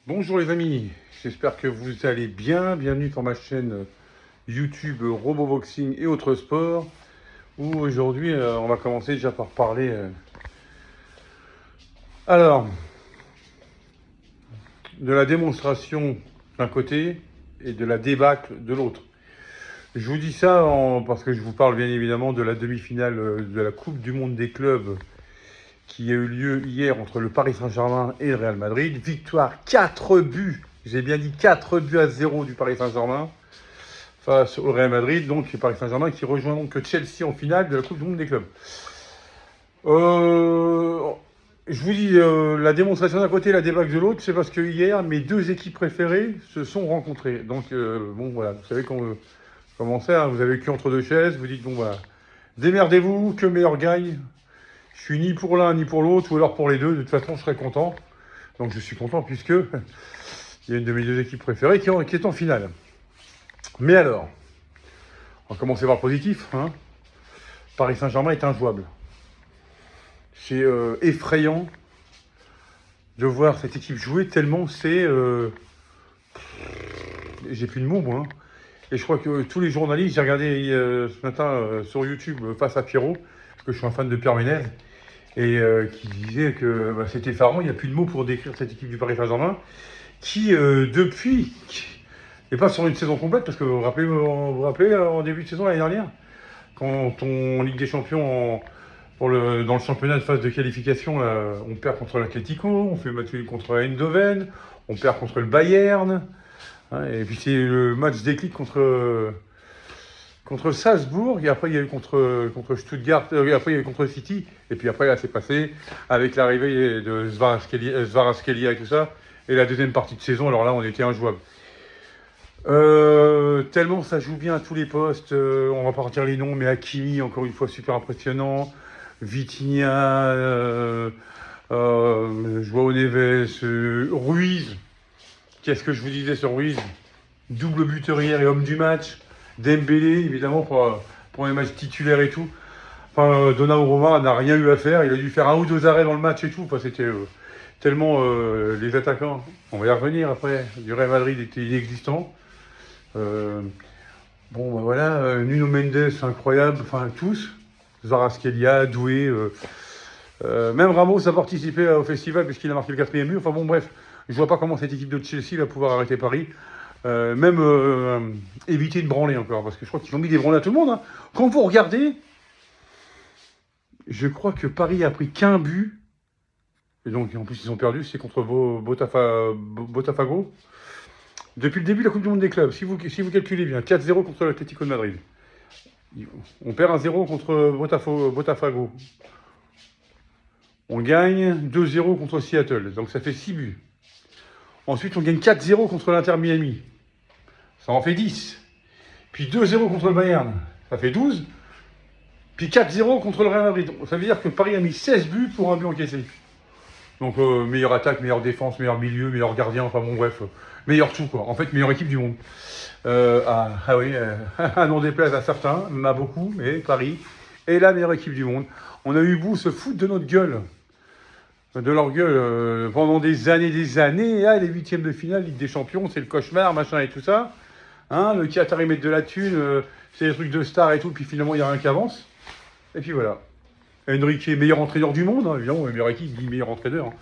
Bonjour les amis, j'espère que vous allez bien. Bienvenue sur ma chaîne YouTube Roboboxing et autres sports. Où aujourd'hui on va commencer déjà par parler. Alors, de la démonstration d'un côté et de la débâcle de l'autre. Je vous dis ça parce que je vous parle bien évidemment de la demi-finale de la Coupe du Monde des clubs qui a eu lieu hier entre le Paris Saint-Germain et le Real Madrid. Victoire 4 buts, j'ai bien dit 4 buts à 0 du Paris Saint-Germain face au Real Madrid, donc le Paris Saint-Germain qui rejoint donc Chelsea en finale de la Coupe du Monde des clubs. Je vous dis, la démonstration d'un côté et la débâcle de l'autre, c'est parce que hier, mes deux équipes préférées se sont rencontrées. Donc, bon, voilà, vous savez comment c'est, hein, vous avez le cul entre deux chaises, vous dites, bon, voilà, démerdez-vous, que meilleur gagne. Je suis ni pour l'un ni pour l'autre, ou alors pour les deux, de toute façon, je serais content. Donc, je suis content puisque il y a une de mes deux équipes préférées qui est en finale. Mais alors, on va commencer par le positif, hein. Paris Saint-Germain est injouable. C'est effrayant de voir cette équipe jouer tellement c'est... J'ai plus de mots, moi. Hein. Et je crois que tous les journalistes, j'ai regardé ce matin sur YouTube face à Pierrot, parce que je suis un fan de Pierre Ménez, et qui disait que c'était effarant, il n'y a plus de mots pour décrire cette équipe du Paris Saint-Germain, qui depuis n'est pas sur une saison complète, parce que vous vous rappelez en début de saison l'année dernière, quand on Ligue des Champions dans le championnat de phase de qualification, là, on perd contre l'Atlético, on fait match contre Eindhoven, on perd contre le Bayern, hein, et puis c'est le match déclic contre Salzbourg, et après il y a eu contre Stuttgart, après il y a eu contre City, et puis après là c'est passé avec l'arrivée de Kvaratskhelia et tout ça, et la deuxième partie de saison, alors là on était injouable. Tellement ça joue bien à tous les postes, on va pas redire les noms, mais Hakimi, encore une fois, super impressionnant. Vitinha, Joao Neves, Ruiz. Qu'est-ce que je vous disais sur Ruiz? Double buteur hier et homme du match. Dembélé, évidemment, pour les matchs titulaires et tout. Enfin, Donnarumma n'a rien eu à faire. Il a dû faire un ou deux arrêts dans le match et tout. Enfin, c'était tellement les attaquants, on va y revenir après, du Real Madrid étaient inexistants. Bon, ben voilà, Nuno Mendes, incroyable, enfin tous. Kvaratskhelia, Doué, même Ramos a participé au festival puisqu'il a marqué le 4e but. Enfin bon, bref, je vois pas comment cette équipe de Chelsea va pouvoir arrêter Paris. Même éviter de branler encore, parce que je crois qu'ils ont mis des branlées à tout le monde. Hein. Quand vous regardez, je crois que Paris a pris qu'un but. Et donc, en plus, ils ont perdu, c'est contre Botafogo. Depuis le début de la Coupe du Monde des clubs, si vous calculez bien, 4-0 contre l'Atlético de Madrid. On perd 1-0 contre Botafogo. On gagne 2-0 contre Seattle, donc ça fait 6 buts. Ensuite, on gagne 4-0 contre l'Inter Miami. Ça en fait 10. Puis 2-0 contre le Bayern, ça fait 12. Puis 4-0 contre le Real Madrid. Ça veut dire que Paris a mis 16 buts pour un but encaissé. Donc meilleure attaque, meilleure défense, meilleur milieu, meilleur gardien, enfin bon bref, meilleur tout quoi. En fait, meilleure équipe du monde. Oui, n'en déplaise à certains, m'a beaucoup, mais Paris est la meilleure équipe du monde. On a eu beau se foutre de notre gueule, de leur gueule pendant des années, et là, les huitièmes de finale, Ligue des Champions, c'est le cauchemar, machin et tout ça. Hein, le Qatar, ils mettent de la thune, c'est des trucs de stars et tout, puis finalement, il n'y a rien qui avance. Et puis voilà. Enrique, meilleur entraîneur du monde, hein, évidemment, meilleure équipe dit meilleur entraîneur, hein,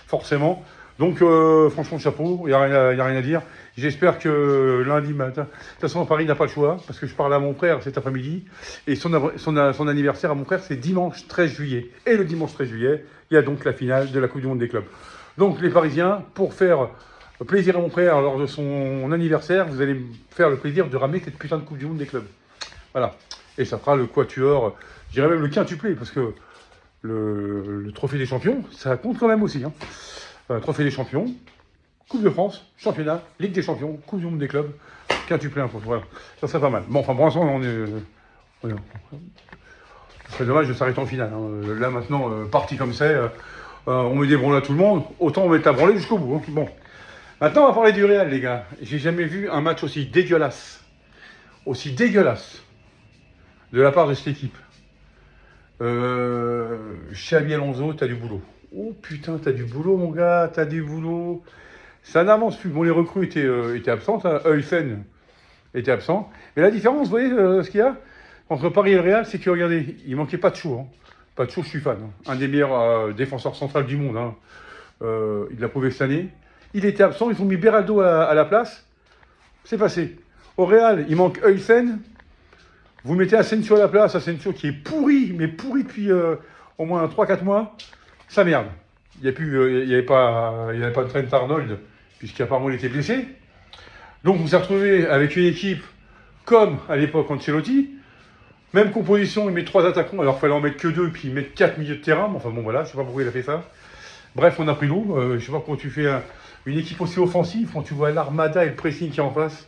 forcément. Donc, franchement, chapeau, il n'y a rien à dire. J'espère que lundi matin, de toute façon, Paris n'a pas le choix, parce que je parle à mon frère cet après-midi, et son anniversaire à mon frère, c'est dimanche 13 juillet. Et le dimanche 13 juillet, il y a donc la finale de la Coupe du Monde des clubs. Donc, les Parisiens, pour faire plaisir à mon frère lors de son anniversaire, vous allez me faire le plaisir de ramener cette putain de Coupe du Monde des clubs. Voilà. Et ça fera le quatuor, je dirais même le quintuplé, parce que le trophée des champions, ça compte quand même aussi. Hein. Trophée des champions, Coupe de France, championnat, Ligue des champions, Coupe du monde des clubs, quintuplé, voilà. Ça serait pas mal. Bon, enfin, pour l'instant, on est... Ce serait dommage de s'arrêter en finale. Hein. Là, maintenant, parti comme c'est, on met des branles à tout le monde, autant on met à branler jusqu'au bout. Hein. Bon. Maintenant, on va parler du Real, les gars. J'ai jamais vu un match aussi dégueulasse de la part de cette équipe. Xabi Alonso, t'as du boulot. Oh putain, t'as du boulot, mon gars, t'as du boulot. Ça n'avance plus. Bon, les recrues étaient absentes. Hein. Huysen était absent. Mais la différence, vous voyez ce qu'il y a entre Paris et le Real, c'est que, regardez, il manquait pas de chaud. Hein. Pas de chaud, je suis fan. Hein. Un des meilleurs défenseurs centrales du monde. Hein. Il l'a prouvé cette année. Il était absent, ils ont mis Beraldo à la place. C'est passé. Au Real, il manque Huysen. Vous mettez Asensio à la place, Asensio qui est pourri, mais pourri depuis au moins 3-4 mois. Ça merde. Il n'y avait pas de Trent Arnold, puisqu'apparemment il était blessé. Donc on s'est retrouvé avec une équipe comme à l'époque Ancelotti. Même composition, il met 3 attaquants, alors qu'il fallait en mettre que 2, puis il met 4 milieux de terrain. Enfin bon, voilà, je ne sais pas pourquoi il a fait ça. Bref, on a pris l'eau. Je ne sais pas comment tu fais une équipe aussi offensive, quand tu vois l'armada et le pressing qui est en face,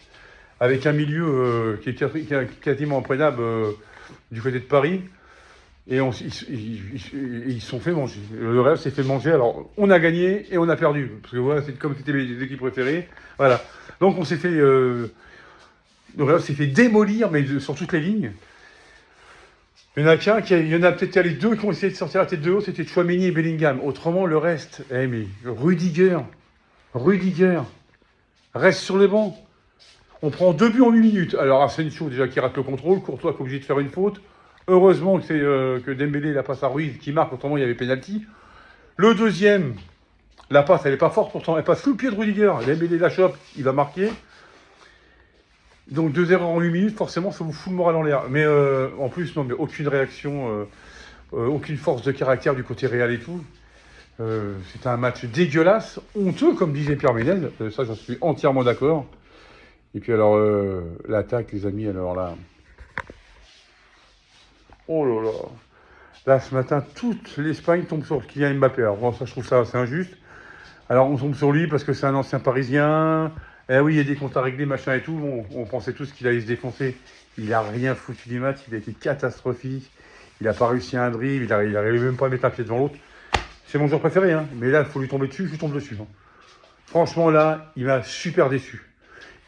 avec un milieu qui est quasiment imprenable du côté de Paris. Et ils se sont fait manger. Le Real s'est fait manger. Alors, on a gagné et on a perdu. Parce que voilà, c'est comme c'était mes équipes préférées. Voilà. Donc, on s'est fait... le Real s'est fait démolir, mais sur toutes les lignes. Il y en a il y en a peut-être les deux qui ont essayé de sortir la tête de haut, c'était Tchouaméni et Bellingham. Autrement, le reste, mais Rudiger, reste sur le banc. On prend 2 buts en 8 minutes. Alors Asensio, déjà qui rate le contrôle, Courtois qui est obligé de faire une faute. Heureusement que Dembélé la passe à Ruiz qui marque, autrement il y avait pénalty. Le deuxième, la passe, elle n'est pas forte pourtant, elle passe sous le pied de Rudiger. Dembélé la chope, il va marquer. Donc 2 erreurs en 8 minutes, forcément, ça vous fout le moral en l'air. Mais en plus, non, mais aucune réaction, aucune force de caractère du côté Real et tout. C'était un match dégueulasse, honteux, comme disait Pierre Ménez. Ça, j'en suis entièrement d'accord. Et puis alors, l'attaque, les amis, alors là... Oh là là. Là, ce matin, toute l'Espagne tombe sur Kylian Mbappé. Alors bon, ça, je trouve ça assez injuste. Alors, on tombe sur lui parce que c'est un ancien Parisien. Eh oui, il y a des comptes à régler, machin et tout. On pensait tous qu'il allait se défoncer. Il n'a rien foutu du match. Il a été catastrophique. Il n'a pas réussi à un dribble. Il n'arrive même pas à mettre un pied devant l'autre. C'est mon joueur préféré, hein. Mais là, il faut lui tomber dessus. Je lui tombe dessus. Hein. Franchement, là, il m'a super déçu.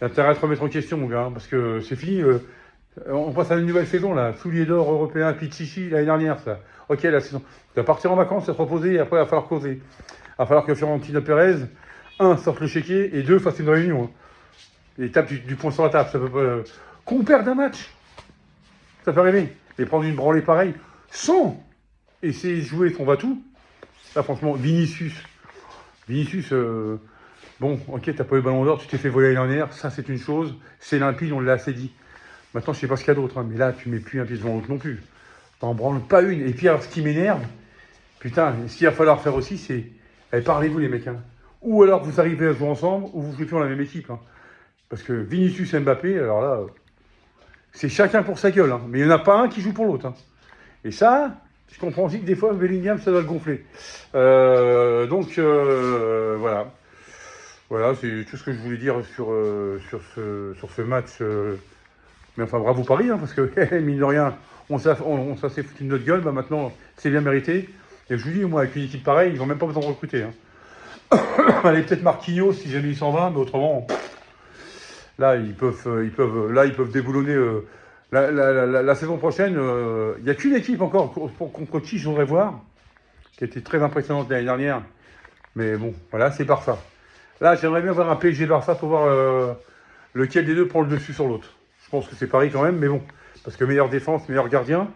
Il a intérêt à te remettre en question, mon gars, hein, parce que c'est fini. On passe à une nouvelle saison, là. Soulier d'or européen, Pichichi, l'année dernière, ça. Ok, la saison. Tu vas partir en vacances, te reposer, et après, il va falloir causer. Il va falloir que Florentino Pérez, 1, sorte le chéquier, et 2, fasse une réunion. Hein. Et tape du poing sur la table. Ça peut pas... Qu'on perde un match, ça fait rêver. Et prendre une branlée pareille, sans essayer de jouer son va-tout. Là, franchement, Vinicius, bon, ok, t'as pas eu le ballon d'or, tu t'es fait voler l'année dernière, ça c'est une chose. C'est limpide, on l'a assez dit. Maintenant, je sais pas ce qu'il y a d'autre, hein, mais là, tu mets plus un pied devant l'autre non plus. T'en branles pas une. Et puis, alors, ce qui m'énerve, putain, ce qu'il va falloir faire aussi, c'est... parlez-vous, les mecs. Hein. Ou alors, vous arrivez à jouer ensemble, ou vous jouez plus dans la même équipe. Hein. Parce que Vinicius et Mbappé, alors là, c'est chacun pour sa gueule. Hein. Mais il n'y en a pas un qui joue pour l'autre. Hein. Et ça, je comprends aussi que des fois, Bellingham, ça doit le gonfler. Donc, voilà. Voilà, c'est tout ce que je voulais dire sur ce match. Mais enfin, bravo Paris, hein, parce que, mine de rien, on s'est foutu de notre gueule. Bah, maintenant, c'est bien mérité. Et je vous dis, moi, avec une équipe pareille, ils n'ont même pas besoin de recruter. Hein. Allez, peut-être Marquinhos, si jamais il s'en va, mais autrement, là, ils peuvent déboulonner. La saison prochaine, il n'y a qu'une équipe encore contre qui je voudrais voir, qui était très impressionnante l'année dernière. Mais bon, voilà, c'est Barça. Là, j'aimerais bien voir un PSG Barça pour voir lequel des deux prend le dessus sur l'autre. Je pense que c'est Paris quand même, mais bon. Parce que meilleure défense, meilleur gardien.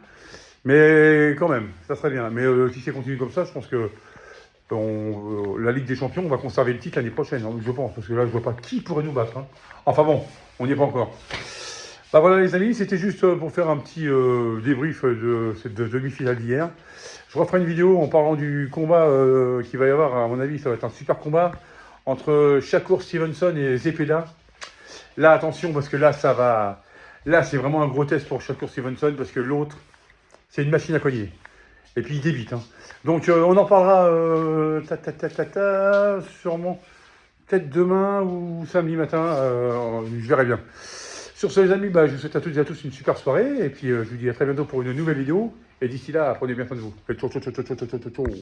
Mais quand même, ça serait bien. Mais si c'est continue comme ça, je pense que la Ligue des Champions, on va conserver le titre l'année prochaine, hein, je pense. Parce que là, je vois pas qui pourrait nous battre. Hein. Enfin bon, on n'y est pas encore. Bah voilà les amis, c'était juste pour faire un petit débrief de cette demi-finale d'hier. Je referai une vidéo en parlant du combat qu'il va y avoir. À mon avis, ça va être un super combat entre Shakur Stevenson et Zepeda. Là, attention, parce que là, ça va... Là, c'est vraiment un gros test pour Shakur Stevenson, parce que l'autre, c'est une machine à cogner. Et puis, il débite. Hein. Donc, on en parlera sûrement peut-être demain ou samedi matin. Je verrai bien. Sur ce, les amis, je vous souhaite à toutes et à tous une super soirée. Et puis, je vous dis à très bientôt pour une nouvelle vidéo. Et d'ici là, prenez bien soin de vous. Ciao, ciao, ciao, ciao, ciao, ciao, ciao.